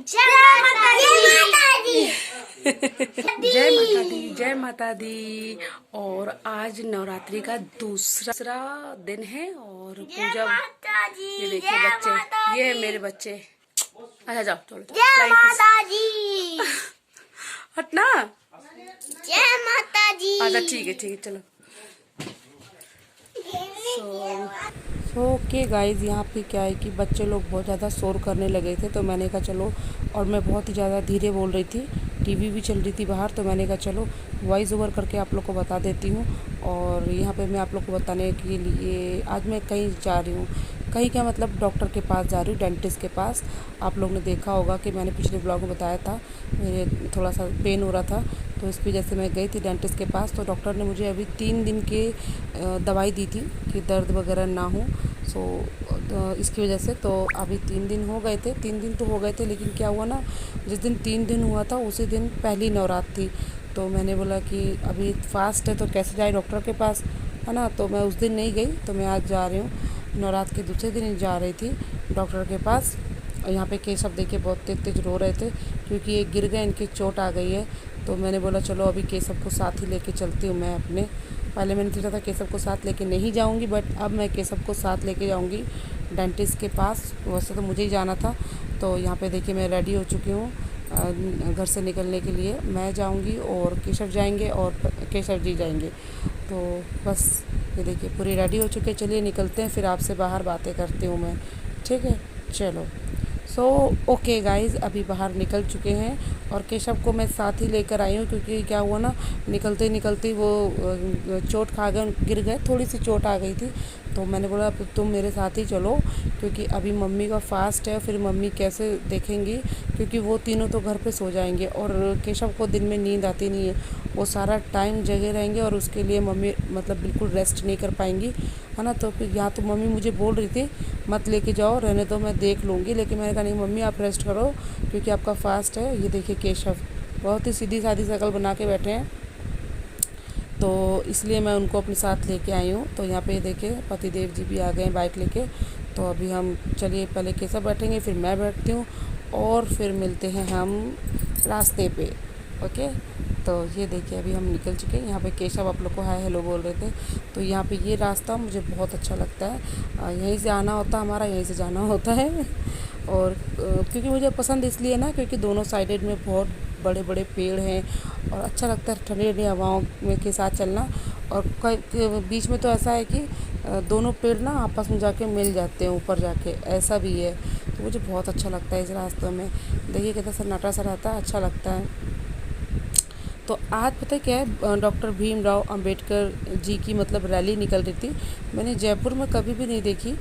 जय माता दी। जय माता दी, जय माता दी। और आज नवरात्रि का दूसरा दिन है और पूजा। ये देखिए बच्चे, ये है मेरे बच्चे। अच्छा जाओ चलो। जय माता दी। हटना। जय माता दी। अच्छा ठीक है चलो। ओके गाइज, यहाँ पे क्या है कि बच्चे लोग बहुत ज़्यादा शोर करने लगे थे, तो मैंने कहा चलो, और मैं बहुत ही ज़्यादा धीरे बोल रही थी, टीवी भी चल रही थी बाहर, तो मैंने कहा चलो वॉइस ओवर करके आप लोग को बता देती हूँ। और यहाँ पे मैं आप लोग को बताने के लिए आज मैं कहीं जा रही हूँ। कहीं क्या मतलब डॉक्टर के पास जा रही हूँ, डेंटिस्ट के पास। आप लोग ने देखा होगा कि मैंने पिछले ब्लॉग में बताया था मेरे थोड़ा सा पेन हो रहा था, तो इसकी वजह से मैं गई थी डेंटिस्ट के पास। तो डॉक्टर ने मुझे अभी 3 दिन के दवाई दी थी कि दर्द वगैरह ना हो। तो इसकी वजह से तो अभी 3 दिन हो गए थे, 3 दिन तो हो गए थे, लेकिन क्या हुआ ना, जिस दिन 3 दिन हुआ था उसी दिन पहली नवरात्र थी। तो मैंने बोला कि अभी फास्ट है तो कैसे जाए डॉक्टर के पास, है ना। तो मैं उस दिन नहीं गई, तो मैं आज जा रही हूँ। नवरात्र के दूसरे दिन जा रही थी डॉक्टर के पास। और यहाँ पे केशव देखिए बहुत तेज रो रहे थे क्योंकि ये गिर गए, इनकी चोट आ गई है। तो मैंने बोला चलो अभी केशव को साथ ही लेके चलती हूँ मैं अपने। पहले मैंने सोचा था केशव को साथ लेके नहीं जाऊँगी, बट अब मैं केशव को साथ लेके जाऊँगी डेंटिस्ट के पास। वैसे तो मुझे ही जाना था। तो यहाँ पे देखिए मैं रेडी हो चुकी हूँ घर से निकलने के लिए। मैं जाऊँगी और केशव जाएंगे और केशव जी जाएंगे। तो बस ये देखिए पूरी रेडी हो चुके, चलिए निकलते हैं, फिर आपसे बाहर बातें करती हूँ मैं, ठीक है चलो। ओके गाइज़, अभी बाहर निकल चुके हैं और केशव को मैं साथ ही लेकर आई हूँ क्योंकि क्या हुआ ना, निकलते निकलते वो चोट खा गए, गिर गए, थोड़ी सी चोट आ गई थी। तो मैंने बोला तुम मेरे साथ ही चलो क्योंकि अभी मम्मी का फास्ट है, फिर मम्मी कैसे देखेंगी, क्योंकि वो तीनों तो घर पे सो जाएंगे और केशव को दिन में नींद आती नहीं है, वो सारा टाइम जगे रहेंगे और उसके लिए मम्मी मतलब बिल्कुल रेस्ट नहीं कर पाएंगी, है ना। तो फिर यहाँ तो मम्मी मुझे बोल रही थी मत लेके जाओ, रहने दो, मैं देख लूँगी, लेकिन मैंने कहा नहीं मम्मी आप रेस्ट करो क्योंकि आपका फास्ट है। ये देखिए केशव बहुत ही सीधी सादी शक्ल बना के बैठे हैं, तो इसलिए मैं उनको अपने साथ लेके आई हूँ। तो यहाँ पे देखिए पतिदेव जी भी आ गए हैं बाइक लेके। तो अभी हम चलिए पहले केशव बैठेंगे, फिर मैं बैठती हूँ और फिर मिलते हैं हम रास्ते पे। ओके, तो ये देखिए अभी हम निकल चुके हैं। यहाँ पे केशव आप लोग को हाय हेलो बोल रहे थे। तो यहाँ पे ये रास्ता मुझे बहुत अच्छा लगता है, यहीं से आना होता है हमारा, यहीं से जाना होता है। और क्योंकि मुझे पसंद इसलिए ना क्योंकि दोनों साइडेड में बहुत बड़े बड़े पेड़ हैं और अच्छा लगता है ठंडी ठंडी हवाओं में के साथ चलना। और बीच में तो ऐसा है कि दोनों पेड़ ना आपस में जाके मिल जाते हैं ऊपर जाके, ऐसा भी है। तो मुझे बहुत अच्छा लगता है इस रास्ते में। देखिए कितना सन्नाटा सा रहता है, अच्छा लगता है। तो आज पता है क्या है, डॉक्टर भीमराव अंबेडकर जी की मतलब रैली निकल रही थी। मैंने जयपुर में कभी भी नहीं देखी,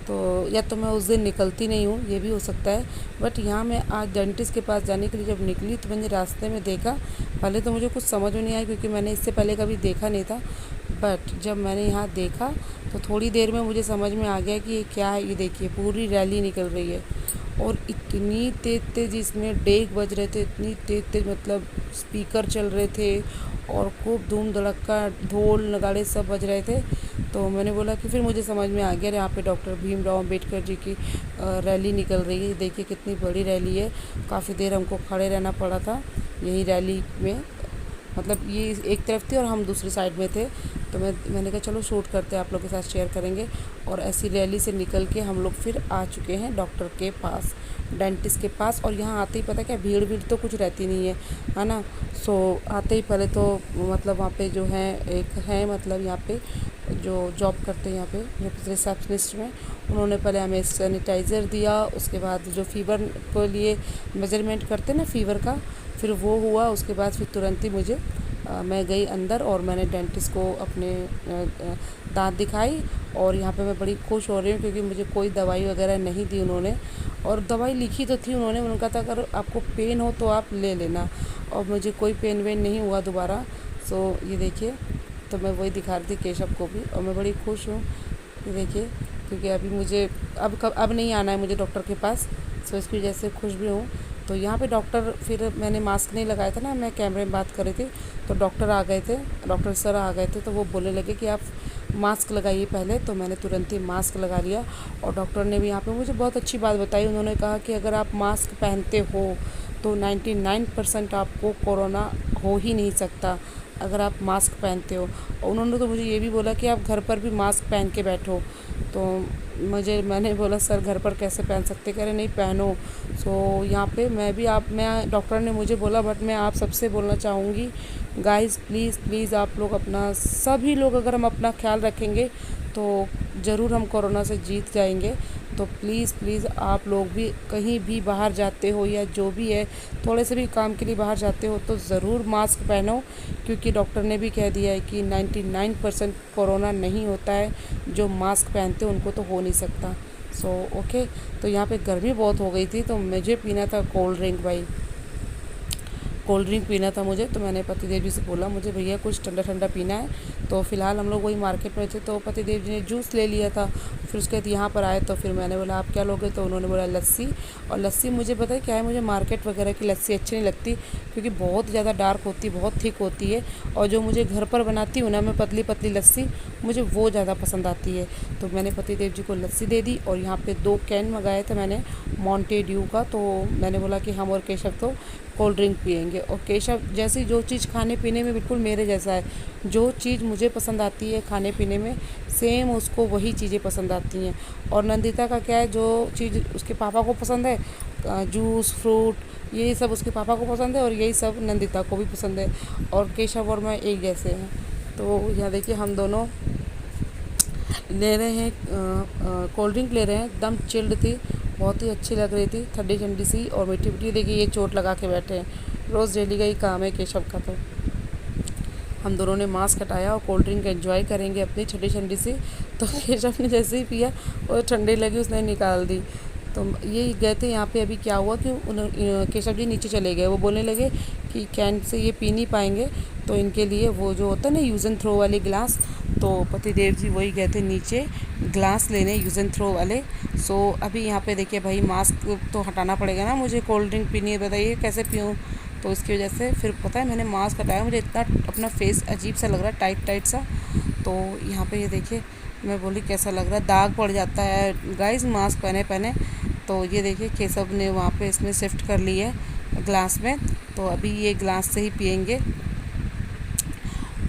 तो या तो मैं उस दिन निकलती नहीं हूँ, ये भी हो सकता है। बट यहाँ मैं आज डेंटिस्ट के पास जाने के लिए जब निकली तो मैंने रास्ते में देखा। पहले तो मुझे कुछ समझ में नहीं आया क्योंकि मैंने इससे पहले कभी देखा नहीं था, बट जब मैंने यहाँ देखा तो थोड़ी देर में मुझे समझ में आ गया कि ये क्या है। ये देखिए पूरी रैली निकल रही है और इतनी तेज़ इसमें डेग बज रहे थे, इतनी तेज़ मतलब स्पीकर चल रहे थे और खूब धूम धड़क्का ढोल नगाड़े सब बज रहे थे। तो मैंने बोला कि फिर मुझे समझ में आ गया यहाँ पे डॉक्टर भीमराव अंबेडकर जी की रैली निकल रही है। देखिए कितनी बड़ी रैली है, काफ़ी देर हमको खड़े रहना पड़ा था यही रैली में, मतलब ये एक तरफ थी और हम दूसरी साइड में थे। तो मैंने कहा चलो शूट करते हैं, आप लोग के साथ शेयर करेंगे। और ऐसी रैली से निकल के हम लोग फिर आ चुके हैं डॉक्टर के पास, डेंटिस्ट के पास। और यहाँ आते ही पता क्या भीड़ तो कुछ रहती नहीं है ना। आते ही पहले तो मतलब वहाँ पे जो है एक है मतलब यहाँ पे जो जॉब करते हैं यहाँ पे रिसेप्शनिस्ट में, उन्होंने पहले हमें सैनिटाइज़र दिया। उसके बाद जो फीवर के लिए मेजरमेंट करते हैं ना फीवर का, फिर वो हुआ। उसके बाद फिर तुरंत ही मुझे मैं गई अंदर और मैंने डेंटिस्ट को अपने दांत दिखाई। और यहाँ पे मैं बड़ी खुश हो रही हूँ क्योंकि मुझे कोई दवाई वगैरह नहीं दी उन्होंने, और दवाई लिखी तो थी उन्होंने कहा था अगर आपको पेन हो तो आप ले लेना, और मुझे कोई पेन वेन नहीं हुआ दोबारा। ये देखिए, तो मैं वही दिखा रही थी केशव को भी और मैं बड़ी खुश हूँ। ये देखिए क्योंकि अभी मुझे अब नहीं आना है मुझे डॉक्टर के पास, सो इसकी वजह से खुश भी हूँ। तो यहाँ पे डॉक्टर, फिर मैंने मास्क नहीं लगाया था ना, मैं कैमरे में बात कर रही थी, तो डॉक्टर आ गए थे, डॉक्टर सर आ गए थे। तो वो बोलने लगे कि आप मास्क लगाइए पहले। तो मैंने तुरंत ही मास्क लगा लिया और डॉक्टर ने भी यहाँ पे मुझे बहुत अच्छी बात बताई। उन्होंने कहा कि अगर आप मास्क पहनते हो तो 99% आपको कोरोना हो ही नहीं सकता अगर आप मास्क पहनते हो। और उन्होंने तो मुझे ये भी बोला कि आप घर पर भी मास्क पहन के बैठो। तो मैंने बोला सर घर पर कैसे पहन सकते, कह रहे नहीं पहनो। सो यहाँ पे मैं डॉक्टर ने मुझे बोला, बट मैं आप सबसे बोलना चाहूँगी गाइस, प्लीज़ आप लोग अपना, सभी लोग अगर हम अपना ख्याल रखेंगे तो ज़रूर हम कोरोना से जीत जाएंगे। तो प्लीज़ आप लोग भी कहीं भी बाहर जाते हो या जो भी है, थोड़े से भी काम के लिए बाहर जाते हो तो ज़रूर मास्क पहनो, क्योंकि डॉक्टर ने भी कह दिया है कि 99% कोरोना नहीं होता है, जो मास्क पहनते हैं उनको तो हो नहीं सकता। So okay. तो यहाँ पे गर्मी बहुत हो गई थी तो मुझे पीना था कोल्ड ड्रिंक भाई, कोल्ड ड्रिंक पीना था मुझे। तो मैंने पतिदेव जी से बोला मुझे भैया कुछ ठंडा ठंडा पीना है। तो फ़िलहाल हम लोग वही मार्केट में थे तो पतिदेव जी ने जूस ले लिया था। फिर उसके बाद यहाँ पर आए तो फिर मैंने बोला आप क्या लोगे, तो उन्होंने बोला लस्सी। और लस्सी मुझे पता है क्या है, मुझे मार्केट वगैरह की लस्सी अच्छी नहीं लगती, क्योंकि बहुत ज़्यादा डार्क होती है, बहुत थिक होती है। और जो मुझे घर पर बनाती हूँ ना मैं, पतली पतली लस्सी, मुझे वो ज़्यादा पसंद आती है। तो मैंने पतिदेव जी को लस्सी दे दी। और यहाँ पे 2 कैन मंगाए थे मैंने मॉन्टे ड्यू का। तो मैंने बोला कि हम और केशव तो कोल्ड ड्रिंक पियेंगे। और केशव जैसी जो चीज़ खाने पीने में बिल्कुल मेरे जैसा है, जो चीज़ मुझे पसंद आती है खाने पीने में सेम उसको वही चीज़ें पसंद आती हैं। और नंदिता का क्या है, जो चीज़ उसके पापा को पसंद है, जूस फ्रूट यही सब उसके पापा को पसंद है और यही सब नंदिता को भी पसंद है। और केशव और मैं एक जैसे हैं। तो यहाँ देखिए हम दोनों ले रहे हैं कोल्ड ड्रिंक ले रहे हैं, एकदम चिल्ड थी, बहुत ही अच्छी लग रही थी, ठंडी ठंडी सी और मीठी मीठी। देखिए ये चोट लगा के बैठे हैं, रोज़ डेली का ही काम है केशव का। तो हम दोनों ने मास्क हटाया और कोल्ड ड्रिंक एंजॉय करेंगे अपनी ठंडी ठंडी सी। तो केशव ने जैसे ही पिया और ठंडी लगी उसने निकाल दी। तो ये गए थे यहाँ पे, अभी क्या हुआ कि केशव जी नीचे चले गए, वो बोलने लगे कि कैन से ये पी नहीं पाएंगे, तो इनके लिए वो जो होता है ना यूज़ एंड थ्रो वाले गिलास, तो पतिदेव जी वही गए थे नीचे ग्लास लेने यूज़ एंड थ्रो वाले। सो अभी यहाँ पे देखिए भाई मास्क तो हटाना पड़ेगा ना, मुझे कोल्ड ड्रिंक पीनी है, बताइए कैसे पीऊँ। तो इसकी वजह से फिर पता है मैंने मास्क हटाया, मुझे इतना अपना फेस अजीब सा लग रहा है, टाइट सा। तो यहाँ पे ये देखिए मैं बोली कैसा लग रहा है, दाग पड़ जाता है गाइस मास्क पहने। तो ये देखिए केशव ने वहाँ पे इसमें शिफ्ट कर ली है ग्लास में। तो अभी ये ग्लास से ही पियेंगे।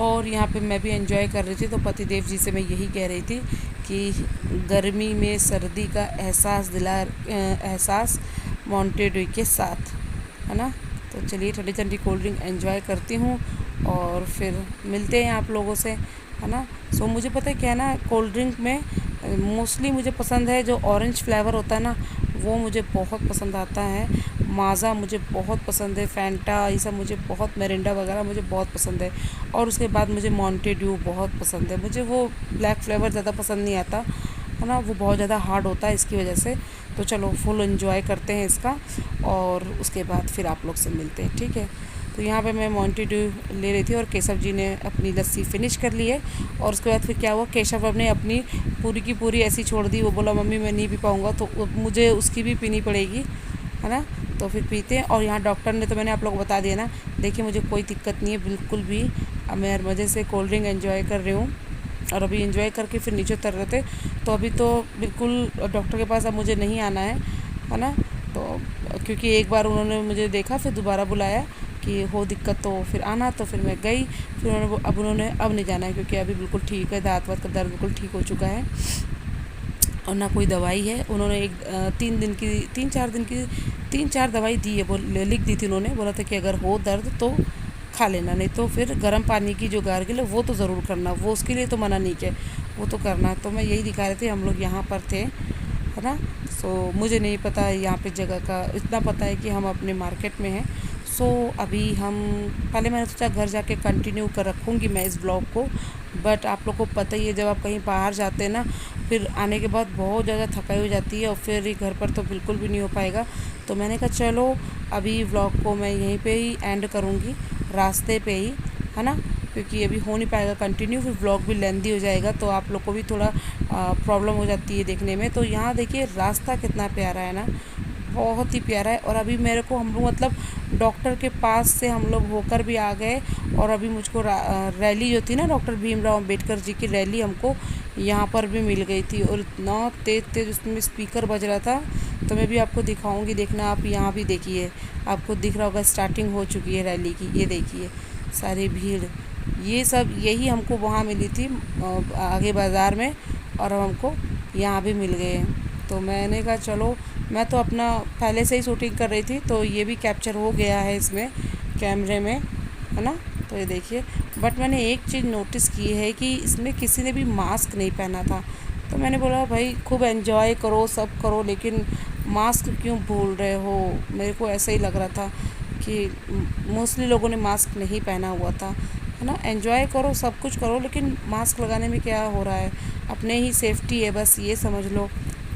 और यहाँ पे मैं भी एंजॉय कर रही थी। तो पतिदेव जी से मैं यही कह रही थी कि गर्मी में सर्दी का एहसास मॉन्टे ड्यू के साथ, है ना। तो चलिए ठंडी ठंडी कोल्ड ड्रिंक एंजॉय करती हूँ और फिर मिलते हैं आप लोगों से, है ना। सो मुझे पता है क्या है ना, कोल्ड ड्रिंक में मोस्टली मुझे पसंद है जो ऑरेंज फ्लेवर होता है ना, वो मुझे बहुत पसंद आता है। माज़ा मुझे बहुत पसंद है, फैंटा ये सब मुझे बहुत, मिरिंडा वगैरह मुझे बहुत पसंद है। और उसके बाद मुझे मॉन्टे ड्यू बहुत पसंद है। मुझे वो ब्लैक फ्लेवर ज़्यादा पसंद नहीं आता, है ना, वो बहुत ज़्यादा हार्ड होता है इसकी वजह से। तो चलो फुल एंजॉय करते हैं इसका और उसके बाद फिर आप लोग से मिलते हैं, ठीक है। तो यहाँ पे मैं मॉन्टे ड्यू ले रही थी और केशव जी ने अपनी लस्सी फिनिश कर ली है। और उसके बाद फिर क्या हुआ, केशव ने अपनी पूरी की पूरी ऐसी छोड़ दी। वो बोला मम्मी मैं नहीं पी पाऊँगा, तो मुझे उसकी भी पीनी पड़ेगी, है ना। तो फिर पीते हैं। और यहाँ डॉक्टर ने, तो मैंने आप लोग को बता दिया ना, देखिए मुझे कोई दिक्कत नहीं है बिल्कुल भी। अब मैं हर मज़े से कोल्ड ड्रिंक एंजॉय कर रही हूँ और अभी एंजॉय करके फिर नीचे उतर रहे थे। तो अभी तो बिल्कुल डॉक्टर के पास अब मुझे नहीं आना है ना। तो क्योंकि एक बार उन्होंने मुझे देखा, फिर दोबारा बुलाया कि हो दिक्कत तो फिर आना। तो फिर मैं गई, फिर उन्होंने अब नहीं जाना है, क्योंकि अभी बिल्कुल ठीक है, दाँत वात का दर्द बिल्कुल ठीक हो चुका है और ना कोई दवाई है। उन्होंने 3-4 दवाई दी है, लिख दी थी उन्होंने, बोला था कि अगर हो दर्द तो खा लेना, नहीं तो फिर गर्म पानी की जो गार्गिल है वो तो ज़रूर करना, वो उसके लिए तो मना नहीं किया, वो तो करना। तो मैं यही दिखा रहे थे, हम लोग यहाँ पर थे, है ना। सो मुझे नहीं पता यहाँ पे जगह का, इतना पता है कि हम अपने मार्केट में हैं। सो अभी हम पहले मैंने सोचा घर जाके कंटिन्यू कर रखूँगी मैं इस ब्लॉग को, बट आप लोग को पता ही है जब आप कहीं बाहर जाते हैं ना, फिर आने के बाद बहुत ज़्यादा थकाई हो जाती है और फिर घर पर तो बिल्कुल भी नहीं हो पाएगा। तो मैंने कहा चलो अभी व्लॉग को मैं यहीं पे ही एंड करूँगी, रास्ते पे ही, है ना, क्योंकि अभी हो नहीं पाएगा कंटिन्यू, फिर व्लॉग भी लेंदी हो जाएगा तो आप लोग को भी थोड़ा प्रॉब्लम हो जाती है देखने में। तो यहाँ देखिए रास्ता कितना प्यारा है ना, बहुत ही प्यारा है। और अभी मेरे को हम लोग मतलब डॉक्टर के पास से हम लोग होकर भी आ गए, और अभी मुझको रैली जो थी ना डॉक्टर भीमराव अंबेडकर जी की रैली हमको यहाँ पर भी मिल गई थी, और इतना तेज़ तेज़ उसमें स्पीकर बज रहा था। तो मैं भी आपको दिखाऊंगी, देखना आप यहाँ भी देखिए, आपको दिख रहा होगा स्टार्टिंग हो चुकी है रैली की। ये देखिए सारी भीड़, ये सब यही हमको वहाँ मिली थी आगे बाज़ार में, और अब हमको यहाँ भी मिल गए हैं। तो मैंने कहा चलो, मैं तो अपना पहले से ही शूटिंग कर रही थी, तो ये भी कैप्चर हो गया है इसमें कैमरे में, है ना। तो ये देखिए, बट मैंने एक चीज़ नोटिस की है कि इसमें किसी ने भी मास्क नहीं पहना था। तो मैंने बोला भाई खूब एंजॉय करो, सब करो, लेकिन मास्क क्यों भूल रहे हो। मेरे को ऐसा ही लग रहा था कि मोस्टली लोगों ने मास्क नहीं पहना हुआ था, है ना। एंजॉय करो, सब कुछ करो, लेकिन मास्क लगाने में क्या हो रहा है, अपने ही सेफ्टी है, बस ये समझ लो।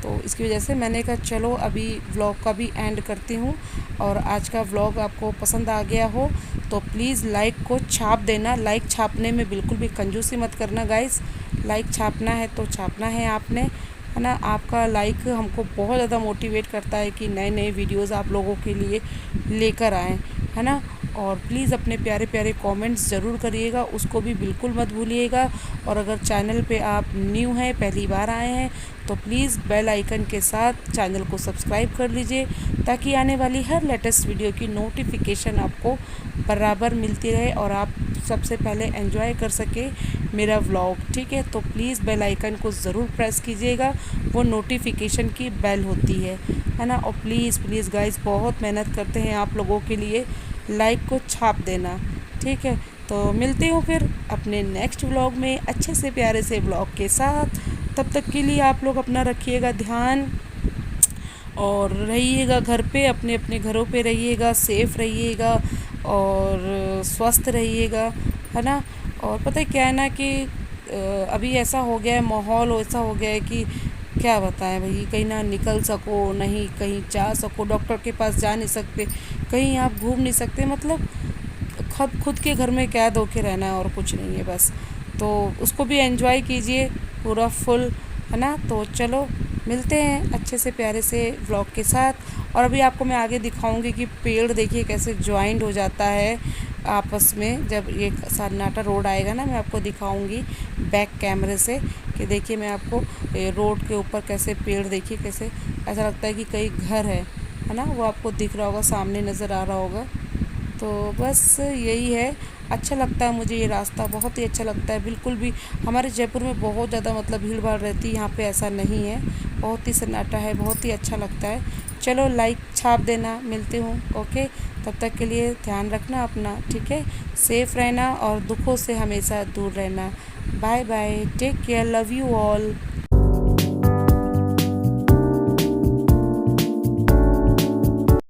तो इसकी वजह से मैंने कहा चलो अभी व्लॉग का भी एंड करती हूँ। और आज का व्लॉग आपको पसंद आ गया हो तो प्लीज़ लाइक को छाप देना। लाइक छापने में बिल्कुल भी कंजूसी मत करना गाइस। लाइक छापना है तो छापना है आपने, है ना। आपका लाइक हमको बहुत ज़्यादा मोटिवेट करता है कि नए नए वीडियोज़ आप लोगों के लिए लेकर आएँ, है ना। और प्लीज़ अपने प्यारे प्यारे कमेंट्स ज़रूर करिएगा, उसको भी बिल्कुल मत भूलिएगा। और अगर चैनल पे आप न्यू हैं, पहली बार आए हैं, तो प्लीज़ बेल आइकन के साथ चैनल को सब्सक्राइब कर लीजिए, ताकि आने वाली हर लेटेस्ट वीडियो की नोटिफिकेशन आपको बराबर मिलती रहे और आप सबसे पहले एंजॉय कर सके मेरा व्लॉग, ठीक है। तो प्लीज़ बेल आइकन को ज़रूर प्रेस कीजिएगा, वो नोटिफिकेशन की बेल होती है ना। और प्लीज़ प्लीज़ गाइस, बहुत मेहनत करते हैं आप लोगों के लिए, लाइक को छाप देना, ठीक है। तो मिलते हो फिर अपने नेक्स्ट व्लॉग में अच्छे से प्यारे से व्लॉग के साथ। तब तक के लिए आप लोग अपना रखिएगा ध्यान, और रहिएगा घर पे, अपने अपने घरों पे रहिएगा, सेफ़ रहिएगा और स्वस्थ रहिएगा, है ना। और पता है क्या है ना कि अभी ऐसा हो गया है, माहौल ऐसा हो गया है कि क्या बताएं भाई, कहीं ना निकल सको, नहीं कहीं जा सको, डॉक्टर के पास जा नहीं सकते, कहीं आप घूम नहीं सकते, मतलब खुद के घर में कैद होके रहना है और कुछ नहीं है बस। तो उसको भी एंजॉय कीजिए पूरा फुल, है ना। तो चलो मिलते हैं अच्छे से प्यारे से व्लॉग के साथ। और अभी आपको मैं आगे दिखाऊंगी कि पेड़ देखिए कैसे ज्वाइंट हो जाता है आपस में। जब ये सन्नाटा रोड आएगा ना, मैं आपको दिखाऊंगी बैक कैमरे से कि देखिए मैं आपको रोड के ऊपर कैसे पेड़, देखिए कैसे ऐसा लगता है कि कई घर है ना, वो आपको दिख रहा होगा, सामने नज़र आ रहा होगा। तो बस यही है, अच्छा लगता है मुझे ये रास्ता, बहुत ही अच्छा लगता है। बिल्कुल भी हमारे जयपुर में बहुत ज़्यादा मतलब भीड़ भाड़ रहती है, यहाँ पे ऐसा नहीं है, बहुत ही सन्नाटा है, बहुत ही अच्छा लगता है। चलो लाइक छाप देना, मिलती हूँ, ओके। तब तक के लिए ध्यान रखना अपना, ठीक है। सेफ़ रहना और दुखों से हमेशा दूर रहना। Bye bye, take care, love you all.